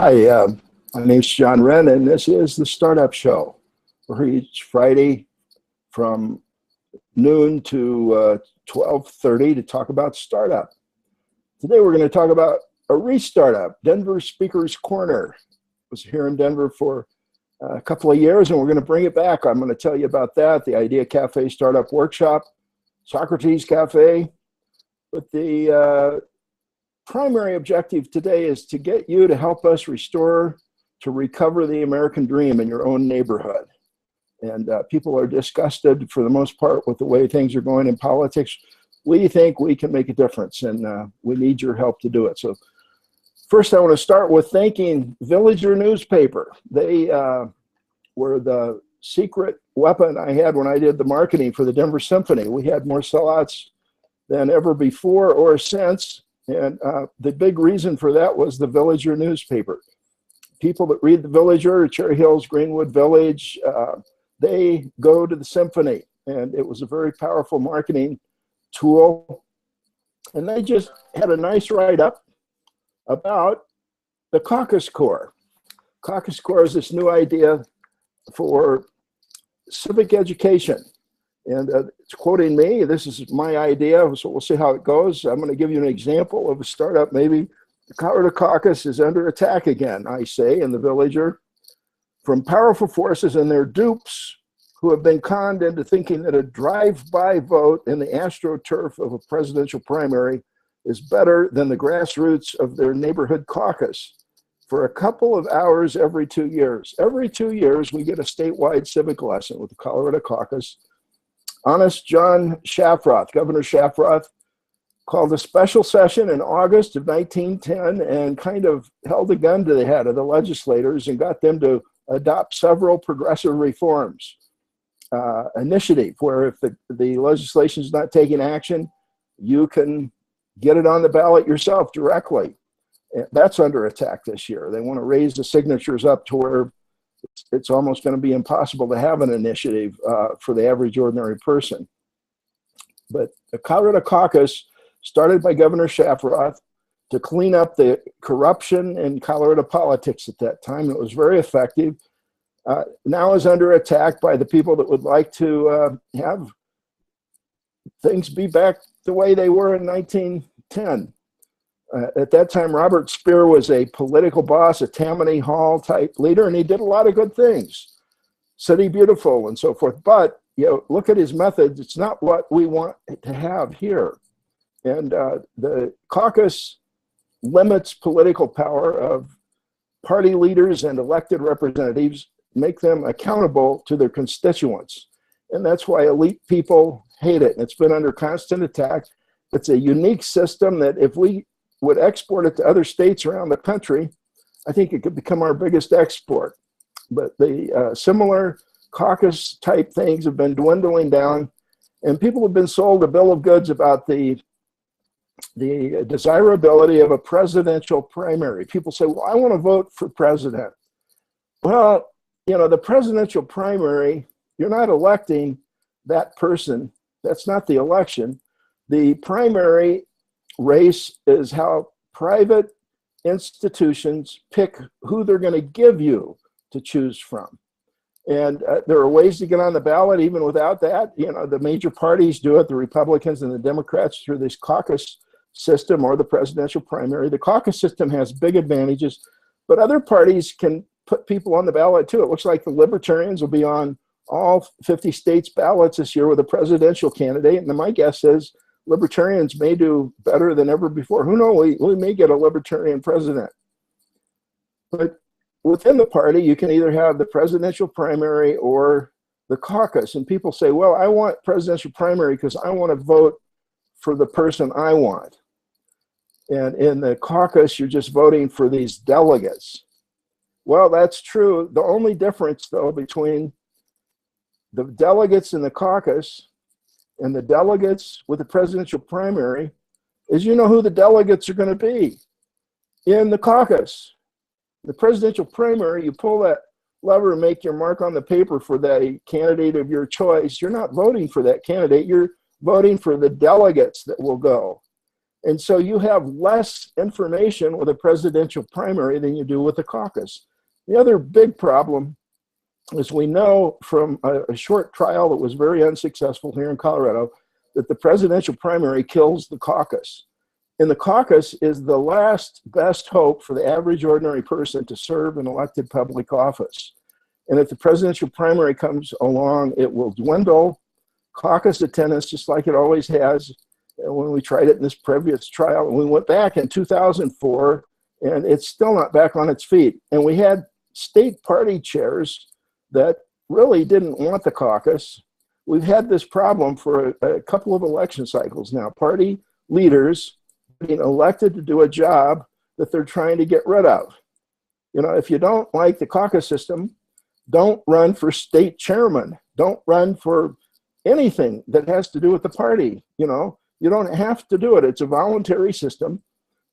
Hi, my name's John Wren, and this is the Startup Show. We're here each Friday from noon to 12:30 to talk about startup. Today we're going to talk about a restartup, Denver Speakers Corner. I was here in Denver for a couple of years, and we're going to bring it back. I'm going to tell you about that, the Idea Cafe Startup Workshop, Socrates Cafe. But the primary objective today is to get you to help us recover the American dream in your own neighborhood. And people are disgusted for the most part with the way things are going in politics. We think we can make a difference, and we need your help to do it. So first I want to start with thanking Villager newspaper. They were the secret weapon I had when I did the marketing for the Denver Symphony. We had more sellouts than ever before or since. And the big reason for that was the Villager newspaper. People that read the Villager, Cherry Hills, Greenwood Village, they go to the symphony. And it was a very powerful marketing tool. And they just had a nice write-up about the Caucus Corps. Caucus Corps is this new idea for civic education. And it's quoting me. This is my idea, so we'll see how it goes. I'm going to give you an example of a startup. Maybe the Colorado Caucus is under attack again, I say, in the Villager, from powerful forces and their dupes who have been conned into thinking that a drive-by vote in the AstroTurf of a presidential primary is better than the grassroots of their neighborhood caucus. For a couple of hours every 2 years. Every 2 years, we get a statewide civic lesson with the Colorado Caucus. Honest John Shafroth, Governor Shafroth, called a special session in August of 1910 and kind of held a gun to the head of the legislators and got them to adopt several progressive reforms initiative, where if the legislation is not taking action, you can get it on the ballot yourself directly. That's under attack this year. They want to raise the signatures up to where it's almost going to be impossible to have an initiative for the average ordinary person. But the Colorado Caucus, started by Governor Shafroth, to clean up the corruption in Colorado politics at that time. It was very effective. Now is under attack by the people that would like to have things be back the way they were in 1910. At that time, Robert Speer was a political boss, a Tammany Hall type leader, and he did a lot of good things, City Beautiful and so forth. But look at his methods. It's not what we want to have here. And the caucus limits political power of party leaders and elected representatives, make them accountable to their constituents. And that's why elite people hate it. And it's been under constant attack. It's a unique system that if we would export it to other states around the country, I think it could become our biggest export. But the similar caucus type things have been dwindling down, and people have been sold a bill of goods about the desirability of a presidential primary. People say, well, I want to vote for president. Well, the presidential primary, you're not electing that person. That's not the election. The primary race is how private institutions pick who they're going to give you to choose from. And there are ways to get on the ballot even without that. The major parties do it, the Republicans and the Democrats, through this caucus system or the presidential primary. The caucus system has big advantages, but other parties can put people on the ballot too. It looks like the Libertarians will be on all 50 states' ballots this year with a presidential candidate. And my guess is Libertarians may do better than ever before. Who knows? We may get a Libertarian president. But within the party, you can either have the presidential primary or the caucus. And people say, well, I want presidential primary because I want to vote for the person I want. And in the caucus, you're just voting for these delegates. Well, that's true. The only difference, though, between the delegates in the caucus and the delegates with the presidential primary is who the delegates are going to be in the caucus. The presidential primary, you pull that lever and make your mark on the paper for the candidate of your choice. You're not voting for that candidate. You're voting for the delegates that will go. And so you have less information with a presidential primary than you do with a caucus. The other big problem is we know from a short trial that was very unsuccessful here in Colorado that the presidential primary kills the caucus. And the caucus is the last best hope for the average ordinary person to serve in elected public office. And if the presidential primary comes along, it will dwindle caucus attendance just like it always has. And when we tried it in this previous trial, and we went back in 2004, and it's still not back on its feet. And we had state party chairs that really didn't want the caucus. We've had this problem for a couple of election cycles now. Party leaders being elected to do a job that they're trying to get rid of. You know, if you don't like the caucus system, don't run for state chairman. Don't run for anything that has to do with the party. You know, you don't have to do it. It's a voluntary system,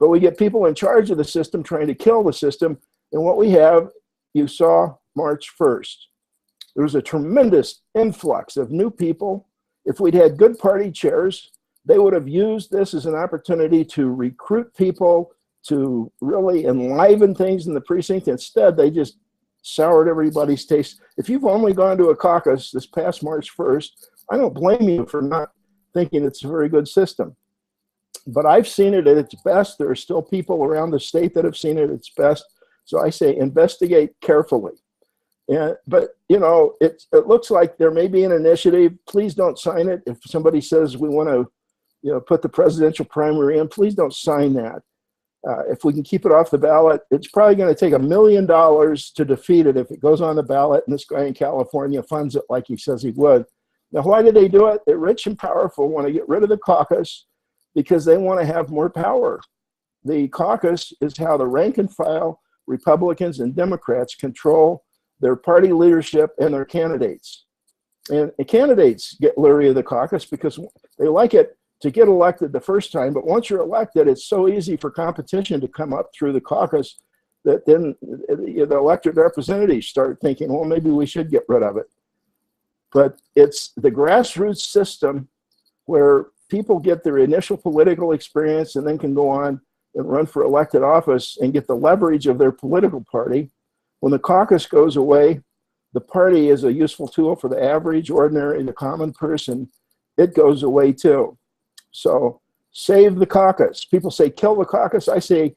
but we get people in charge of the system trying to kill the system. And what we have, you saw March 1st. There was a tremendous influx of new people. If we'd had good party chairs, they would have used this as an opportunity to recruit people, to really enliven things in the precinct. Instead, they just soured everybody's taste. If you've only gone to a caucus this past March 1st, I don't blame you for not thinking it's a very good system. But I've seen it at its best. There are still people around the state that have seen it at its best. So I say investigate carefully. But, you know, it looks like there may be an initiative. Please don't sign it. If somebody says we want to, you know, put the presidential primary in, please don't sign that. If we can keep it off the ballot, it's probably going to take $1 million to defeat it if it goes on the ballot and this guy in California funds it like he says he would. Now, why do they do it? The rich and powerful want to get rid of the caucus because they want to have more power. The caucus is how the rank and file Republicans and Democrats control their party leadership and their candidates. And candidates get leery of the caucus because they like it to get elected the first time, but once you're elected, it's so easy for competition to come up through the caucus that then the elected representatives start thinking, well, maybe we should get rid of it. But it's the grassroots system where people get their initial political experience and then can go on and run for elected office and get the leverage of their political party. When the caucus goes away, the party is a useful tool for the average, ordinary, the common person. It goes away too. So save the caucus. People say kill the caucus. I say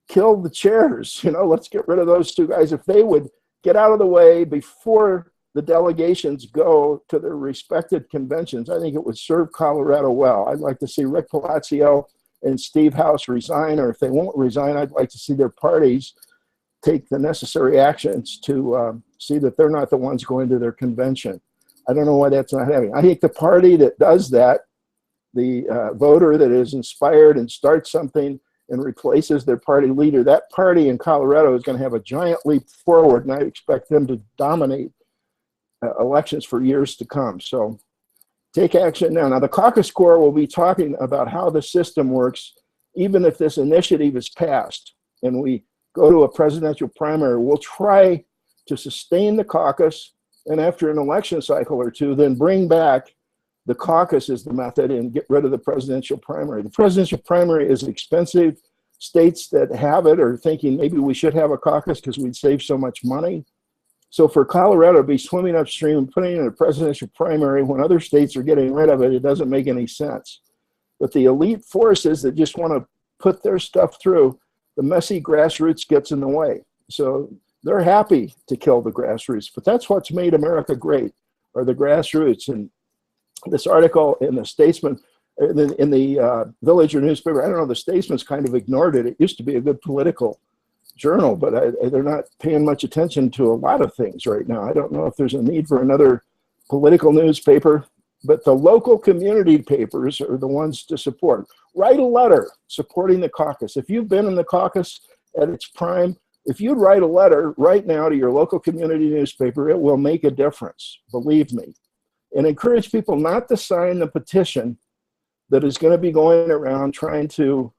kill the chairs. You know, let's get rid of those two guys. If they would get out of the way before the delegations go to their respected conventions, I think it would serve Colorado well. I'd like to see Rick Palacio and Steve House resign, or if they won't resign, I'd like to see their parties take the necessary actions to see that they're not the ones going to their convention. I don't know why that's not happening. I think the party that does that, the voter that is inspired and starts something and replaces their party leader, that party in Colorado is going to have a giant leap forward, and I expect them to dominate elections for years to come. So take action now. Now, the caucus core will be talking about how the system works, even if this initiative is passed and we go to a presidential primary. We'll try to sustain the caucus, and after an election cycle or two, then bring back the caucus as the method and get rid of the presidential primary. The presidential primary is expensive. States that have it are thinking maybe we should have a caucus because we'd save so much money. So for Colorado to be swimming upstream and putting in a presidential primary when other states are getting rid of it, it doesn't make any sense. But the elite forces that just want to put their stuff through, the messy grassroots gets in the way. So they're happy to kill the grassroots, but that's what's made America great, are the grassroots. And this article in the Statesman, in the Villager newspaper, I don't know, the Statesman's kind of ignored it. It used to be a good political journal, but they're not paying much attention to a lot of things right now. I don't know if there's a need for another political newspaper, but the local community papers are the ones to support. Write a letter supporting the caucus. If you've been in the caucus at its prime, if you'd write a letter right now to your local community newspaper, it will make a difference, believe me. And encourage people not to sign the petition that is going to be going around trying to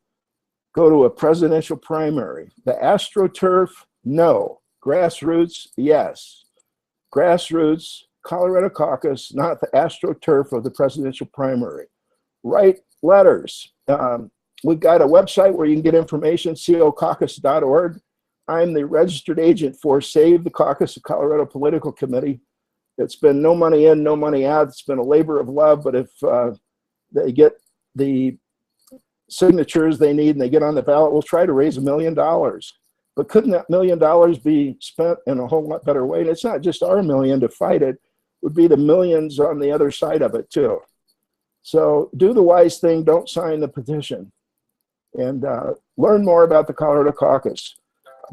go to a presidential primary. The AstroTurf, no. Grassroots, yes. Grassroots, Colorado caucus, not the AstroTurf of the presidential primary. Write letters. We've got a website where you can get information, cocaucus.org. I'm the registered agent for Save the Caucus of Colorado Political Committee. It's been no money in, no money out. It's been a labor of love, but if they get the signatures they need and they get on the ballot, we'll try to raise $1 million. But couldn't that $1 million be spent in a whole lot better way? And it's not just our million to fight it, would be the millions on the other side of it too. So do the wise thing, don't sign the petition. And learn more about the Colorado Caucus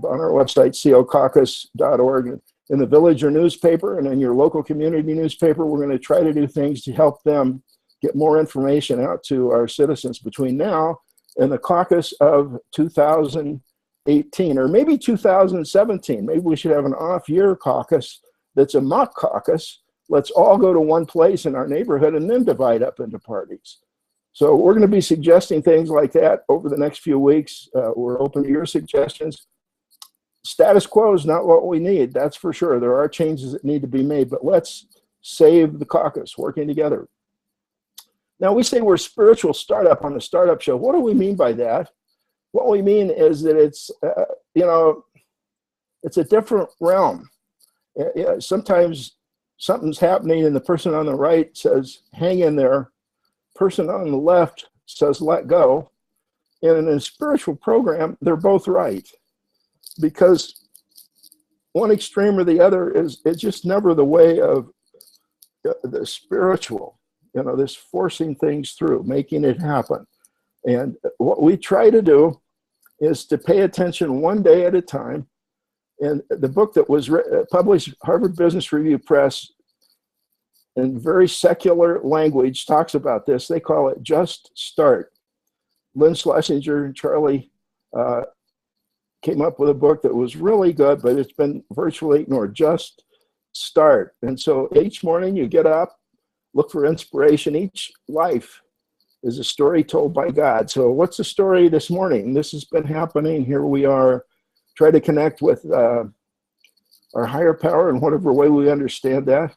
on our website, cocaucus.org. In the village or newspaper and in your local community newspaper, we're going to try to do things to help them get more information out to our citizens between now and the caucus of 2018, or maybe 2017. Maybe we should have an off-year caucus that's a mock caucus. Let's all go to one place in our neighborhood and then divide up into parties. So we're going to be suggesting things like that over the next few weeks. We're open to your suggestions. Status quo is not what we need, that's for sure. There are changes that need to be made, but let's save the caucus, working together. Now, we say we're a spiritual startup on the Startup Show. What do we mean by that? What we mean is that it's, it's a different realm. Sometimes something's happening and the person on the right says, hang in there. Person on the left says, let go. And in a spiritual program, they're both right. Because one extreme or the other it's just never the way of the spiritual, this forcing things through, making it happen. And what we try to do is to pay attention one day at a time. And the book that was published, Harvard Business Review Press, in very secular language, talks about this. They call it Just Start. Lynn Schlesinger and Charlie came up with a book that was really good, but it's been virtually ignored. Just Start. And so each morning you get up, look for inspiration. Each life is a story told by God. So what's the story this morning? This has been happening. Here we are. Try to connect with our higher power in whatever way we understand that,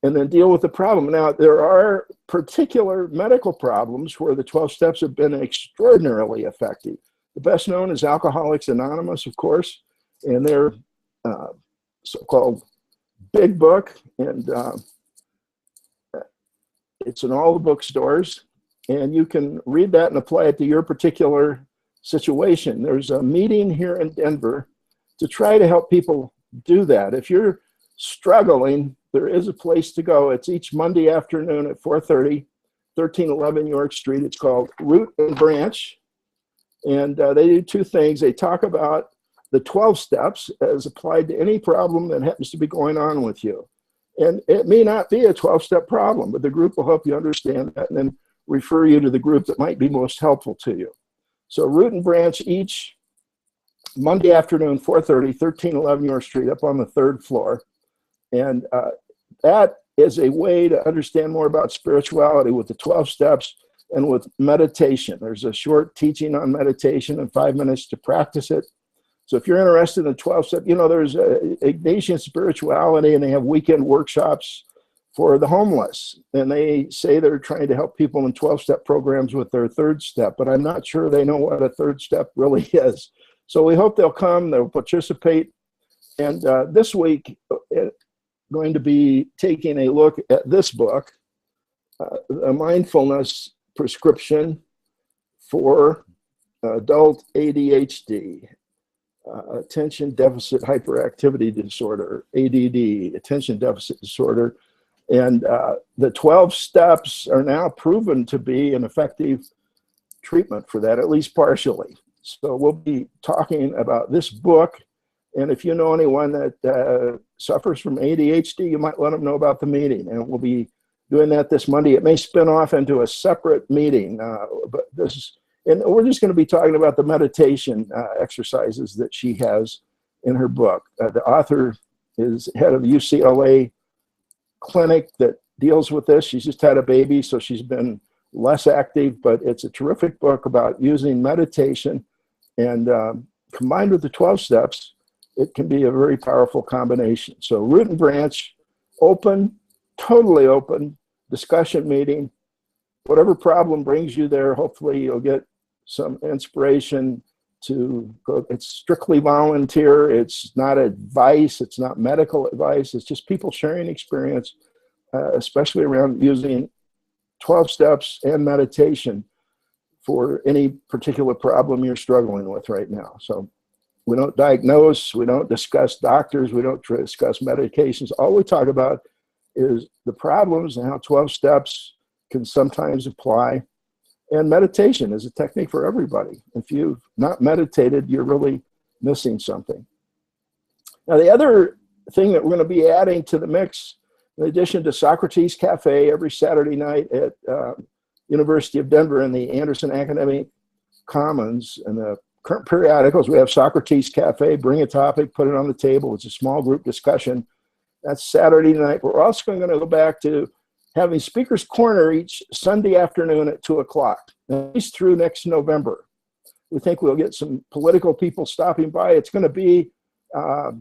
and then deal with the problem. Now, there are particular medical problems where the 12 steps have been extraordinarily effective. The best known is Alcoholics Anonymous, of course, and their so-called big book, and it's in all the bookstores, and you can read that and apply it to your particular situation. There's a meeting here in Denver to try to help people do that. If you're struggling, there is a place to go. It's each Monday afternoon at 4:30, 1311 York Street. It's called Root and Branch. And they do two things. They talk about the 12 steps as applied to any problem that happens to be going on with you. And it may not be a 12-step problem, but the group will help you understand that and then refer you to the group that might be most helpful to you. So Root and Branch each Monday afternoon, 4:30, 1311 York Street, up on the 3rd floor. And that is a way to understand more about spirituality with the 12 steps and with meditation. There's a short teaching on meditation and 5 minutes to practice it. So if you're interested in the 12 steps, there's Ignatian spirituality, and they have weekend workshops for the homeless. And they say they're trying to help people in 12-step programs with their 3rd step, but I'm not sure they know what a 3rd step really is. So we hope they'll come, they'll participate. And this week, going to be taking a look at this book, A Mindfulness Prescription for Adult ADHD, Attention Deficit Hyperactivity Disorder, ADD, Attention Deficit Disorder. And the 12 steps are now proven to be an effective treatment for that, at least partially. So we'll be talking about this book. And if you know anyone that suffers from ADHD, you might let them know about the meeting. And we'll be doing that this Monday. It may spin off into a separate meeting, but and we're just going to be talking about the meditation exercises that she has in her book. The author is head of the UCLA clinic that deals with this. She's just had a baby, so she's been less active, but it's a terrific book about using meditation, and combined with the 12 steps, it can be a very powerful combination. So Root and Branch, open, totally open discussion meeting. Whatever problem brings you there, hopefully you'll get some inspiration to go. It's strictly volunteer. It's not advice. It's not medical advice. It's just people sharing experience, especially around using 12 steps and meditation for any particular problem you're struggling with right now. So we don't diagnose, we don't discuss doctors, we don't discuss medications. All we talk about is the problems and how 12 steps can sometimes apply. And meditation is a technique for everybody. If you've not meditated, you're really missing something. Now, the other thing that we're going to be adding to the mix, in addition to Socrates Cafe every Saturday night at University of Denver in the Anderson Academic Commons, and the current periodicals, we have Socrates Cafe, bring a topic, put it on the table. It's a small group discussion. That's Saturday night. But we're also going to go back to having Speaker's Corner each Sunday afternoon at 2 o'clock, at least through next November. We think we'll get some political people stopping by. It's going to be at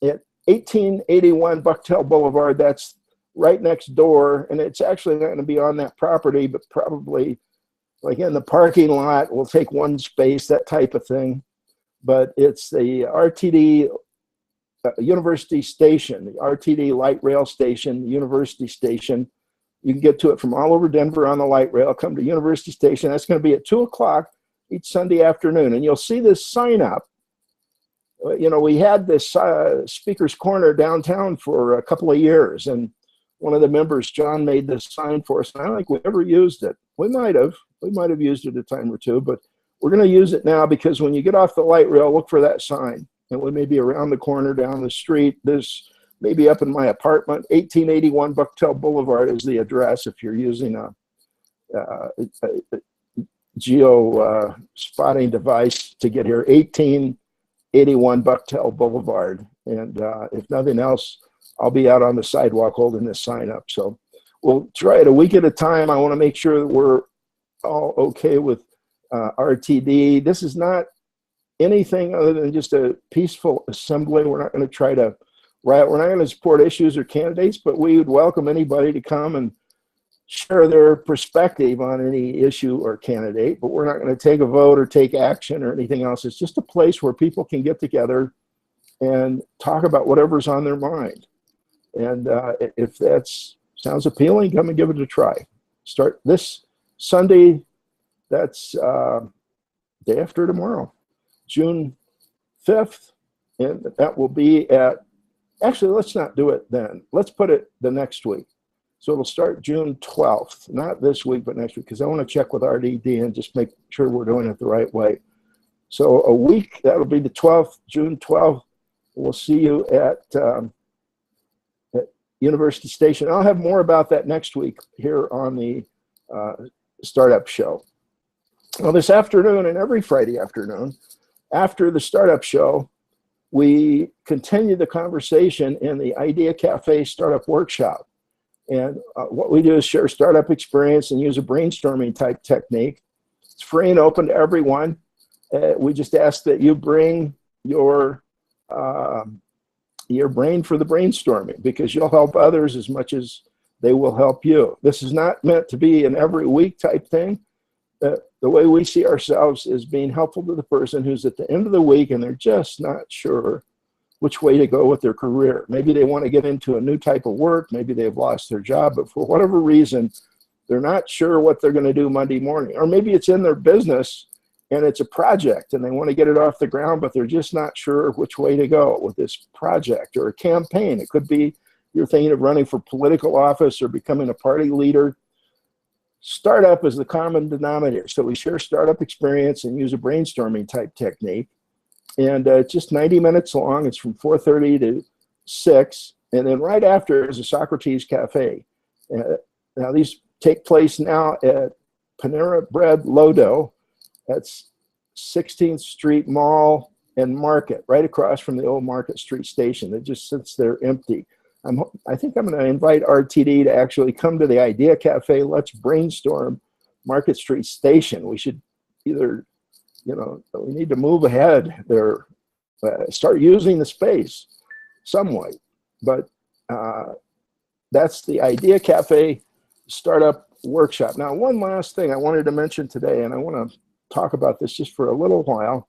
1881 Bucktail Boulevard. That's right next door, and it's actually not going to be on that property, but probably like in the parking lot. We'll take one space, that type of thing. But it's the RTD University Station, the RTD light rail station, the University Station. You can get to it from all over Denver on the light rail. Come to University Station. That's going to be at 2 o'clock each Sunday afternoon. And you'll see this sign up. You know, we had this Speaker's Corner downtown for a couple of years, and one of the members, John, made this sign for us. And I don't think we ever used it. We might have used it a time or two, but we're going to use it now, because when you get off the light rail, look for that sign. And we may be around the corner, down the street. This may be up in my apartment. 1881 Bucktail Boulevard is the address if you're using a geo spotting device to get here. 1881 Bucktail Boulevard. And if nothing else, I'll be out on the sidewalk holding this sign up. So we'll try it a week at a time. I want to make sure that we're all okay with RTD. This is not anything other than just a peaceful assembly. We're not going to try to riot. We're not going to support issues or candidates, but we would welcome anybody to come and share their perspective on any issue or candidate. But we're not going to take a vote or take action or anything else. It's just a place where people can get together and talk about whatever's on their mind. And if that sounds appealing, come and give it a try. Start this Sunday. That's day after tomorrow, June 5th. And that will be at, actually, let's not do it then. Let's put it the next week. So it'll start June 12th, not this week, but next week, because I want to check with RTD and just make sure we're doing it the right way. So a week, that'll be the 12th, June 12th. We'll see you at University Station. I'll have more about that next week here on the Startup Show. Well, this afternoon and every Friday afternoon, after the Startup Show, we continue the conversation in the Idea Cafe Startup Workshop. And what we do is share startup experience and use a brainstorming type technique. It's free and open to everyone. We just ask that you bring your brain for the brainstorming, because you'll help others as much as they will help you. This is not meant to be an every week type thing. The way we see ourselves is being helpful to the person who's at the end of the week and they're just not sure which way to go with their career. Maybe they want to get into a new type of work. Maybe they've lost their job, but for whatever reason, they're not sure what they're going to do Monday morning. Or maybe it's in their business and it's a project and they want to get it off the ground, but they're just not sure which way to go with this project or a campaign. It could be you're thinking of running for political office or becoming a party leader. Startup is the common denominator. So we share startup experience and use a brainstorming type technique. And it's just 90 minutes long. It's from 4:30 to 6. And then right after is a Socrates Cafe. Now these take place now at Panera Bread Lodo. That's 16th Street Mall and Market, right across from the old Market Street station. It just sits there empty. I think I'm going to invite RTD to actually come to the Idea Cafe. Let's brainstorm Market Street Station. We should either, we need to move ahead there, start using the space some way. But that's the Idea Cafe Startup Workshop. Now, one last thing I wanted to mention today, and I want to talk about this just for a little while,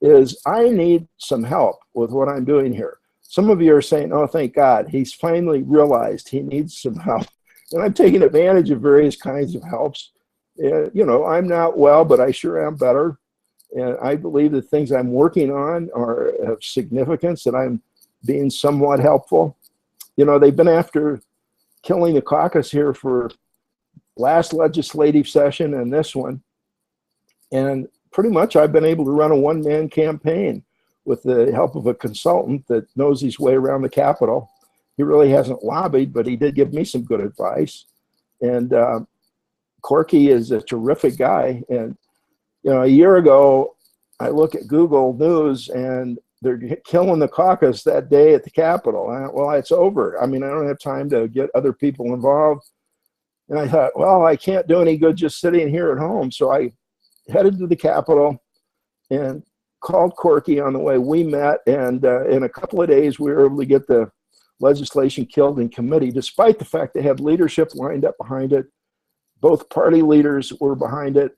is I need some help with what I'm doing here. Some of you are saying, oh, thank God, he's finally realized he needs some help. And I'm taking advantage of various kinds of helps. You know, I'm not well, but I sure am better. And I believe the things I'm working on are of significance, that I'm being somewhat helpful. You know, they've been after killing the caucus here for last legislative session and this one. And pretty much I've been able to run a one-man campaign with the help of a consultant that knows his way around the Capitol. He really hasn't lobbied, but he did give me some good advice. And Corky is a terrific guy. And, you know, a year ago, I look at Google News and they're killing the caucus that day at the Capitol. Well, it's over. I mean, I don't have time to get other people involved. And I thought, well, I can't do any good just sitting here at home. So I headed to the Capitol and called Corky on the way. We met, and in a couple of days, we were able to get the legislation killed in committee, despite the fact they had leadership lined up behind it. Both party leaders were behind it.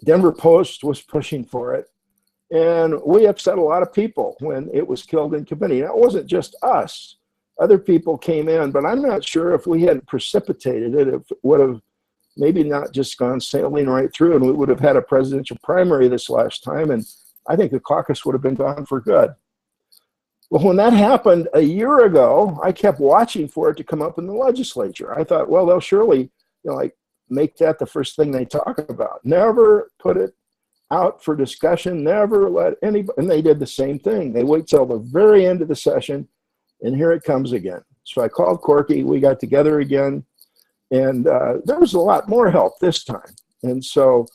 Denver Post was pushing for it. And we upset a lot of people when it was killed in committee. Now, it wasn't just us. Other people came in, but I'm not sure if we hadn't precipitated it, it would have maybe not just gone sailing right through, and we would have had a presidential primary this last time, and I think the caucus would have been gone for good. Well, when that happened a year ago, I kept watching for it to come up in the legislature. I thought, well, they'll surely, you know, like make that the first thing they talk about. Never put it out for discussion, never let anybody, and they did the same thing. They wait till the very end of the session, and here it comes again. So I called Corky, we got together again, and there was a lot more help this time. And so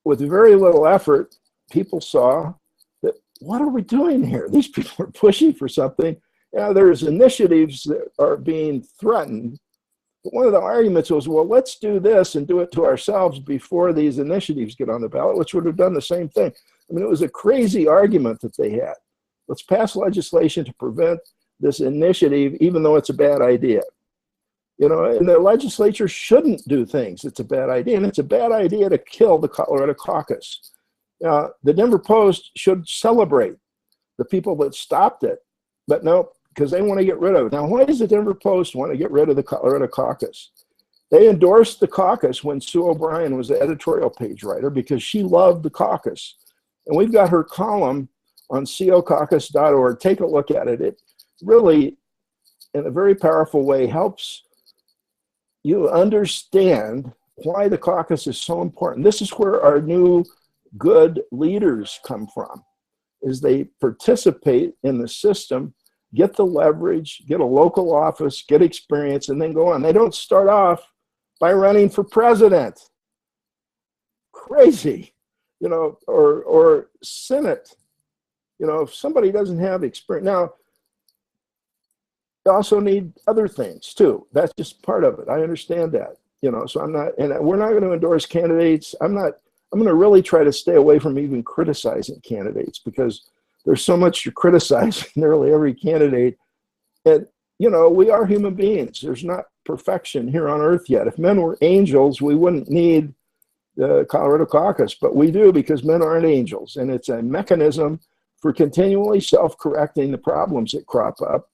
with very little effort, people saw that, what are we doing here? These people are pushing for something. You know, there's initiatives that are being threatened. But one of the arguments was, well, let's do this and do it to ourselves before these initiatives get on the ballot, which would have done the same thing. I mean, it was a crazy argument that they had. Let's pass legislation to prevent this initiative, even though it's a bad idea. You know, and the legislature shouldn't do things. It's a bad idea, and it's a bad idea to kill the Colorado caucus. The Denver Post should celebrate the people that stopped it, but no, because they want to get rid of it. Now, why does the Denver Post want to get rid of the Colorado caucus? They endorsed the caucus when Sue O'Brien was the editorial page writer because she loved the caucus. And we've got her column on cocaucus.org. Take a look at it. It really, in a very powerful way, helps you understand why the caucus is so important. This is where our new good leaders come from, is they participate in the system, get the leverage, get a local office, get experience, and then go on. They don't start off by running for president. Crazy, you know, or Senate. You know, if somebody doesn't have experience. Now, you also need other things too. That's just part of it. I understand that, you know, so I'm not, and we're not going to endorse candidates. I'm going to really try to stay away from even criticizing candidates because there's so much to criticize in nearly every candidate. And, you know, we are human beings. There's not perfection here on earth yet. If men were angels, we wouldn't need the Colorado caucus, but we do because men aren't angels. And it's a mechanism for continually self-correcting the problems that crop up.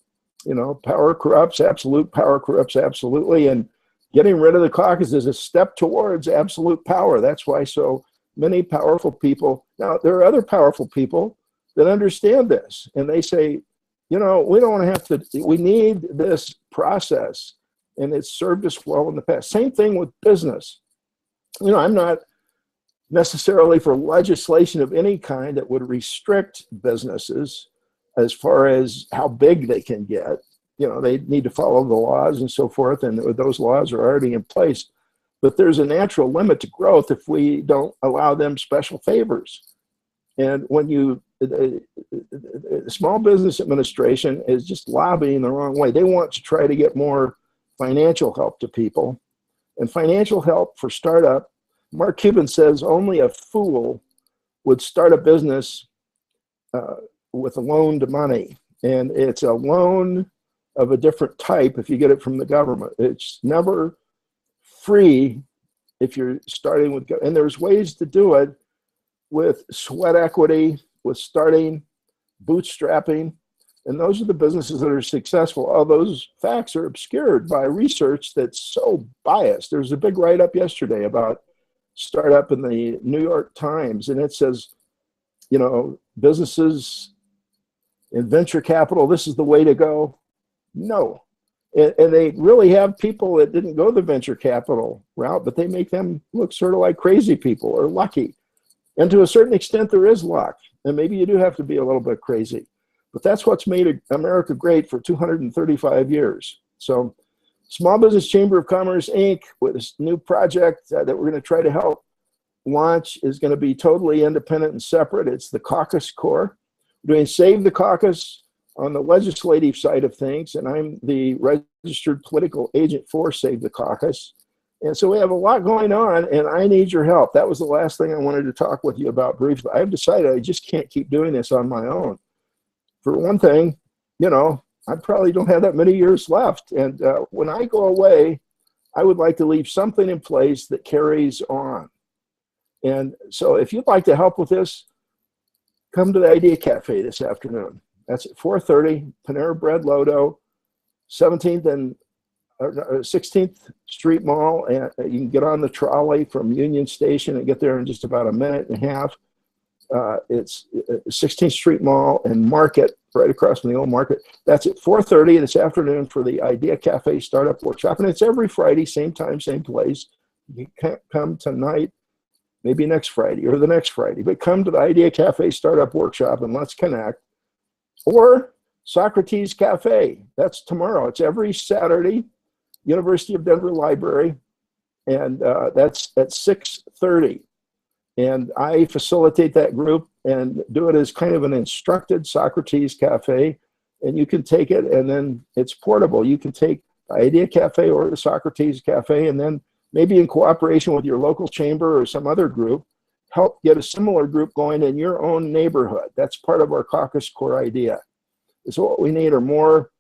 You know, power corrupts, absolute power corrupts absolutely. And getting rid of the caucus is a step towards absolute power. That's why so many powerful people, now there are other powerful people that understand this. And they say, you know, we don't have to, we need this process. And it's served us well in the past. Same thing with business. You know, I'm not necessarily for legislation of any kind that would restrict businesses as far as how big they can get. You know, they need to follow the laws and so forth, and those laws are already in place. But there's a natural limit to growth if we don't allow them special favors. And when you, the Small Business Administration is just lobbying the wrong way. They want to try to get more financial help to people. And financial help for startup, Mark Cuban says only a fool would start a business with a loan to money. And it's a loan of a different type if you get it from the government. It's never free if you're starting with, and there's ways to do it with sweat equity, with starting, bootstrapping. And those are the businesses that are successful. All those facts are obscured by research that's so biased. There's a big write-up yesterday about startup in the New York Times, and it says, you know, businesses in venture capital, this is the way to go. No. And they really have people that didn't go the venture capital route, but they make them look sort of like crazy people or lucky. And to a certain extent, there is luck. And maybe you do have to be a little bit crazy. But that's what's made America great for 235 years. So Small Business Chamber of Commerce, Inc., with this new project that we're going to try to help launch, is going to be totally independent and separate. It's the Caucus Corps. We're doing Save the Caucus on the legislative side of things, and I'm the registered political agent for Save the Caucus. And so we have a lot going on, and I need your help. That was the last thing I wanted to talk with you about briefly. I've decided I just can't keep doing this on my own. For one thing, you know, I probably don't have that many years left. And when I go away, I would like to leave something in place that carries on. And so if you'd like to help with this, come to the Idea Cafe this afternoon. That's at 4:30, Panera Bread Lodo, 17th and 16th Street Mall. And you can get on the trolley from Union Station and get there in just about a minute and a half. It's 16th Street Mall and Market, right across from the old Market. That's at 4:30 this afternoon for the Idea Cafe Startup Workshop. And it's every Friday, same time, same place. You can't come tonight, maybe next Friday or the next Friday, but come to the Idea Cafe Startup Workshop and let's connect. Or Socrates Cafe, that's tomorrow. It's every Saturday, University of Denver Library, and that's at 6:30. And I facilitate that group and do it as kind of an instructed Socrates Cafe. And you can take it, and then it's portable. You can take the Idea Cafe or the Socrates Cafe, and then maybe in cooperation with your local chamber or some other group, help get a similar group going in your own neighborhood. That's part of our Caucus Core idea. So what we need are more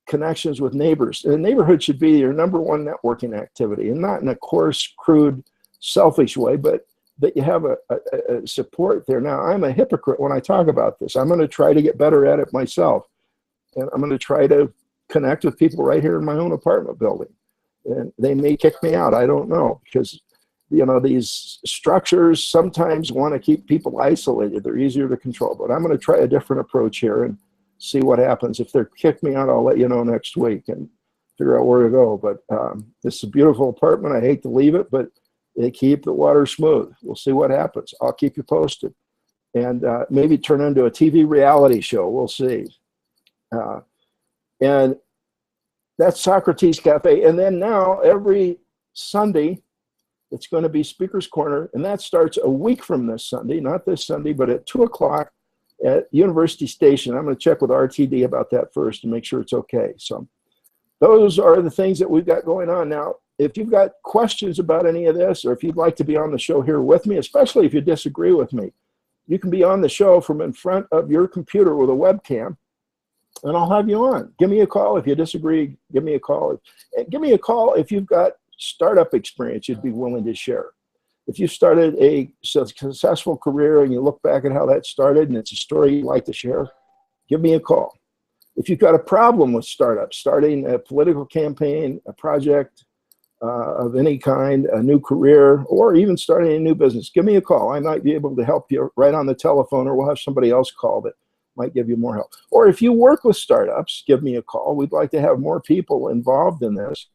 connections with neighbors. And the neighborhood should be your number one networking activity, and not in a coarse, crude, selfish way, but that you have a support there. Now, I'm a hypocrite when I talk about this. I'm going to try to get better at it myself. And I'm going to try to connect with people right here in my own apartment building. And they may kick me out. I don't know, because, you know, these structures sometimes want to keep people isolated. They're easier to control. But I'm going to try a different approach here and see what happens. If they kick me out, I'll let you know next week and figure out where to go. But this is a beautiful apartment. I hate to leave it, but they keep the water smooth. We'll see what happens. I'll keep you posted. And maybe turn into a TV reality show. We'll see. And that's Socrates Cafe. And then now every Sunday, it's going to be Speaker's Corner. And that starts a week from this Sunday, not this Sunday, but at 2 o'clock at University Station. I'm going to check with RTD about that first and make sure it's okay. So those are the things that we've got going on. Now, if you've got questions about any of this, or if you'd like to be on the show here with me, especially if you disagree with me, you can be on the show from in front of your computer with a webcam, and I'll have you on. Give me a call if you disagree. Give me a call. And give me a call if you've got startup experience you'd be willing to share. If you started a successful career and you look back at how that started and it's a story you'd like to share, give me a call. If you've got a problem with startups, starting a political campaign, a project of any kind, a new career, or even starting a new business, give me a call. I might be able to help you right on the telephone, or we'll have somebody else call that might give you more help. Or if you work with startups, give me a call. We'd like to have more people involved in this.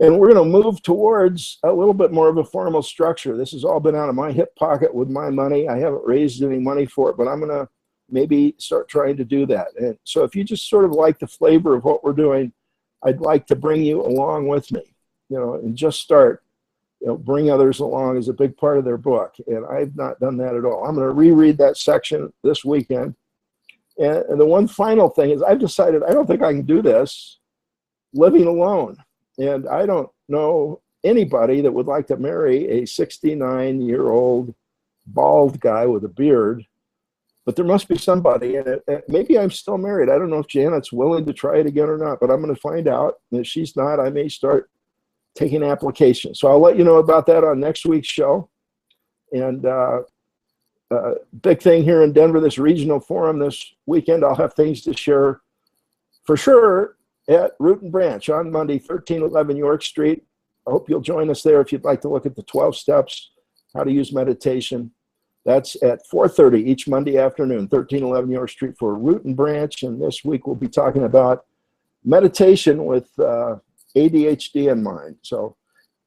And we're going to move towards a little bit more of a formal structure. This has all been out of my hip pocket with my money. I haven't raised any money for it, but I'm going to maybe start trying to do that. And so if you just sort of like the flavor of what we're doing, I'd like to bring you along with me, you know, and just start, you know, bring others along is a big part of their book. And I've not done that at all. I'm going to reread that section this weekend. And the one final thing is I've decided I don't think I can do this living alone. And I don't know anybody that would like to marry a 69-year-old bald guy with a beard, but there must be somebody. And maybe I'm still married. I don't know if Janet's willing to try it again or not, but I'm going to find out. And if she's not, I may start taking applications. So I'll let you know about that on next week's show. And big thing here in Denver, this regional forum this weekend. I'll have things to share for sure at Root and Branch on Monday, 1311 York Street. I hope you'll join us there if you'd like to look at the 12 steps, how to use meditation. That's at 4:30 each Monday afternoon, 1311 York Street for Root and Branch. And this week we'll be talking about meditation with ADHD in mind. So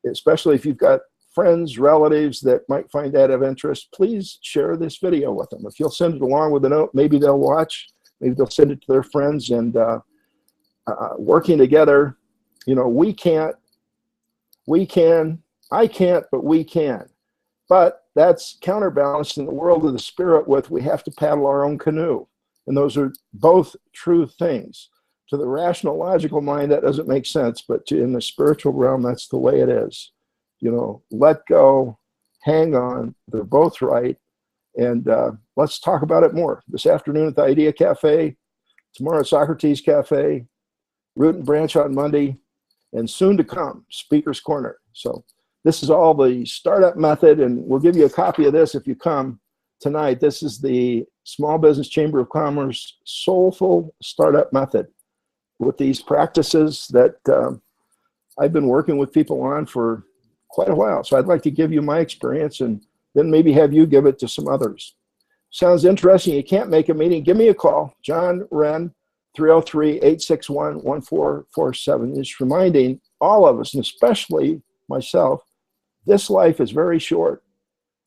especially if you've got friends, relatives that might find that of interest, please share this video with them. If you'll send it along with a note, maybe they'll watch, maybe they'll send it to their friends, and working together, you know, I can't, but we can. But that's counterbalanced in the world of the spirit with we have to paddle our own canoe. And those are both true things. To the rational, logical mind, that doesn't make sense, but in the spiritual realm, that's the way it is. You know, let go, hang on, they're both right. And let's talk about it more. This afternoon at the Idea Cafe, tomorrow at Socrates Cafe, Root and Branch on Monday, and soon to come, Speaker's Corner. So this is all the startup method, and we'll give you a copy of this if you come tonight. This is the Small Business Chamber of Commerce Soulful Startup Method with these practices that I've been working with people on for quite a while. So I'd like to give you my experience and then maybe have you give it to some others. Sounds interesting. You can't make a meeting, give me a call. John Wren, 303-861-1447. Just reminding all of us, and especially myself, this life is very short.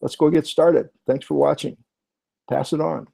Let's go get started. Thanks for watching. Pass it on.